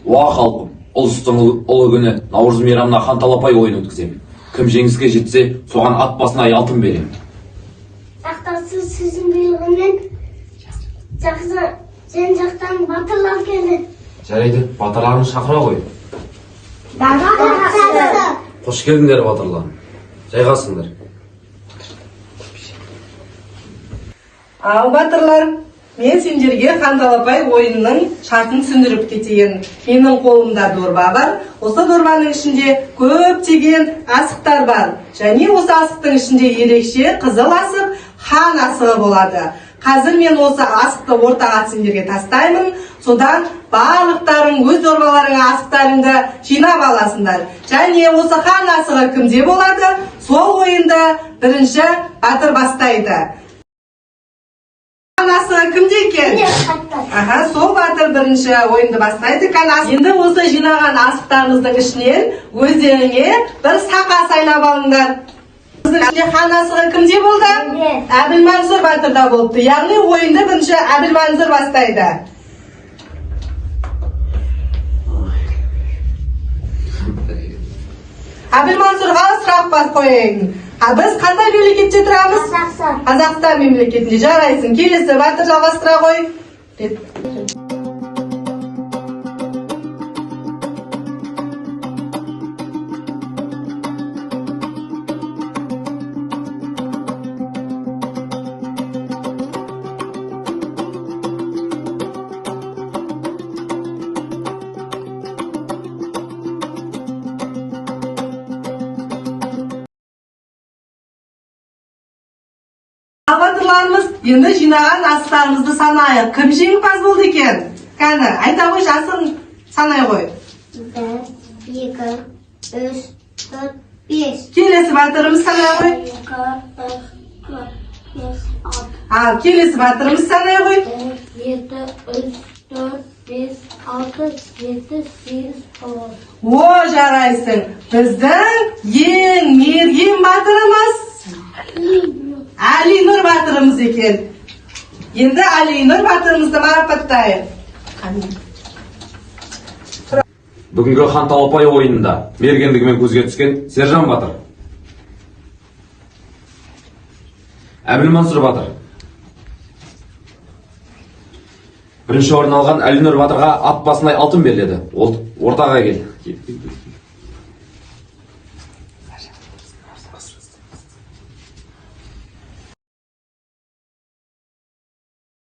Уа халқым, ұлыстың ұлы күні Наурыз мейрамына хан талапай ойын өткіземін. Кім жеңіске жетсе, соған ат басына алтын беремін. Сақтасы сіздің бұйрығымен жақсы жан-жақтан батырлар келді. Жарайды, батырларын шақыра қой. Қош келдіңдер батырларым. Жайғасыңдар. Ал батырлар, мен сендерге хан талапай ойынның шартын түсіндіріп кетейін. Менің қолымда дорба бар. Осы дорбаның ішінде көптеген асықтар бар. Және осы асықтың ішінде ерекше қызыл асық хан асығы болады. Қазір мен осы асықты ортаға сендерге тастаймын. Содан барлықтарың өз дорбаларыңа асықтарыңды жинап аласыңдар. Және осы хан асығы кімде болады? Сол ойында бірінші батыр бастайды. Хан асығы кімде екен? Сол батыр бірінші ойынды бастайды. Енді осы жинаған асықтарыңыздың ішінен өздеріңе бір сақа сайлап алыңдар. Хан асығы кімде болды? Әбілмансұр батырда болыпты. Яғни ойынды бірінші Әбілмансұр бастайды. Әбілмансұрға сұрақ бас қойың. Біз қандай мемлекетте тұрамыз? Қазақстан мемлекетінде. Жарайсың. Келесі батыр жалғастыра қой. Батырларымыз енді жинаған асықтарымызды санайық. Кім жеңімпаз болды екен? Кәні, айта қойшы, асығын санай қой. 1, 2, 3, 4, 5. Келесі батырымыз санай қой. 2, 3, 4, 5, 6. Ал, келесі батырымыз санай қой. 7, 3, 4, 5, 6, 7, 8, 9. О, жарайсың. Біздің ең мерген батырымыз Әлинұр батырымыз екен. Енді Әлинұр батырымызды марапаттайық. Бүгінгі хан талапай ойынында мергендігімен көзге түскен Сержан батыр. Әбілмансұр батыр. Бірінші орын алған Әлинұр батырға ат басына алтын беріледі. Ол ортаға кел.